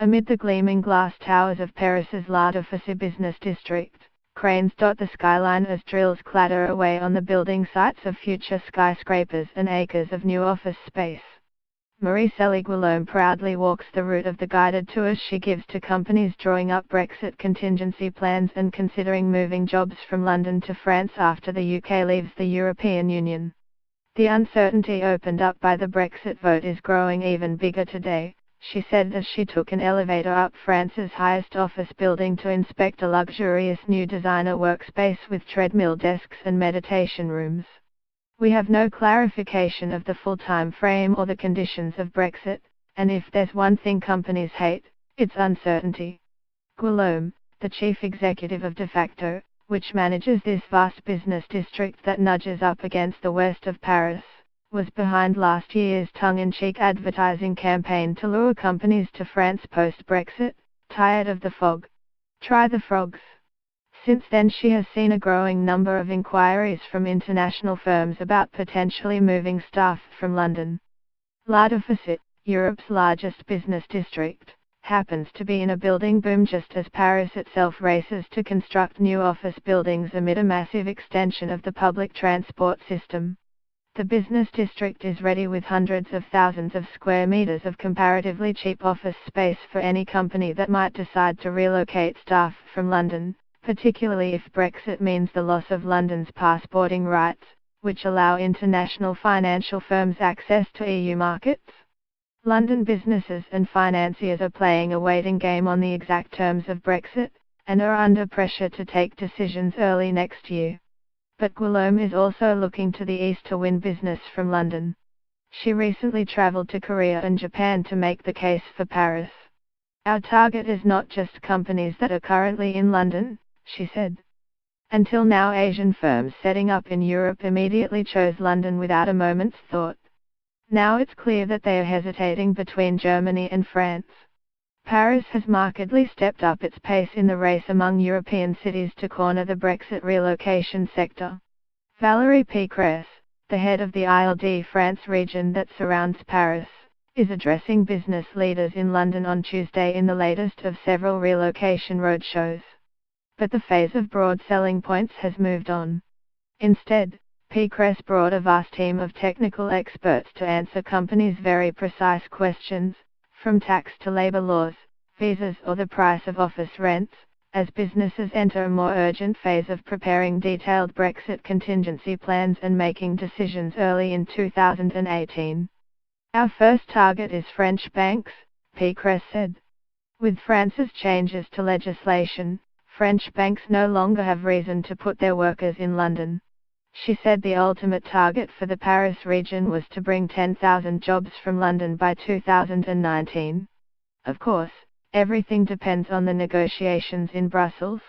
Amid the gleaming glass towers of Paris's La Défense business district, cranes dot the skyline as drills clatter away on the building sites of future skyscrapers and acres of new office space. Marie-Célie Guillaume proudly walks the route of the guided tours she gives to companies drawing up Brexit contingency plans and considering moving jobs from London to France after the UK leaves the European Union. The uncertainty opened up by the Brexit vote is growing even bigger today, she said as she took an elevator up France's highest office building to inspect a luxurious new designer workspace with treadmill desks and meditation rooms. We have no clarification of the full time frame or the conditions of Brexit, and if there's one thing companies hate, it's uncertainty. Guillaume, the chief executive of De facto, which manages this vast business district that nudges up against the west of Paris, was behind last year's tongue-in-cheek advertising campaign to lure companies to France post-Brexit, tired of the fog. Try the frogs. Since then she has seen a growing number of inquiries from international firms about potentially moving staff from London. La Défense, Europe's largest business district, happens to be in a building boom just as Paris itself races to construct new office buildings amid a massive extension of the public transport system. The business district is ready with hundreds of thousands of square meters of comparatively cheap office space for any company that might decide to relocate staff from London, particularly if Brexit means the loss of London's passporting rights, which allow international financial firms access to EU markets. London businesses and financiers are playing a waiting game on the exact terms of Brexit, and are under pressure to take decisions early next year. But Guillaume is also looking to the east to win business from London. She recently travelled to Korea and Japan to make the case for Paris. Our target is not just companies that are currently in London, she said. Until now Asian firms setting up in Europe immediately chose London without a moment's thought. Now it's clear that they are hesitating between Germany and France. Paris has markedly stepped up its pace in the race among European cities to corner the Brexit relocation sector. Valérie Pécresse, the head of the Île-de-France region that surrounds Paris, is addressing business leaders in London on Tuesday in the latest of several relocation roadshows. But the phase of broad selling points has moved on. Instead, Pécresse brought a vast team of technical experts to answer companies' very precise questions, from tax to labour laws, visas or the price of office rents, as businesses enter a more urgent phase of preparing detailed Brexit contingency plans and making decisions early in 2018. Our first target is French banks, Pécresse said. With France's changes to legislation, French banks no longer have reason to put their workers in London. She said the ultimate target for the Paris region was to bring 10,000 jobs from London by 2019. Of course, everything depends on the negotiations in Brussels.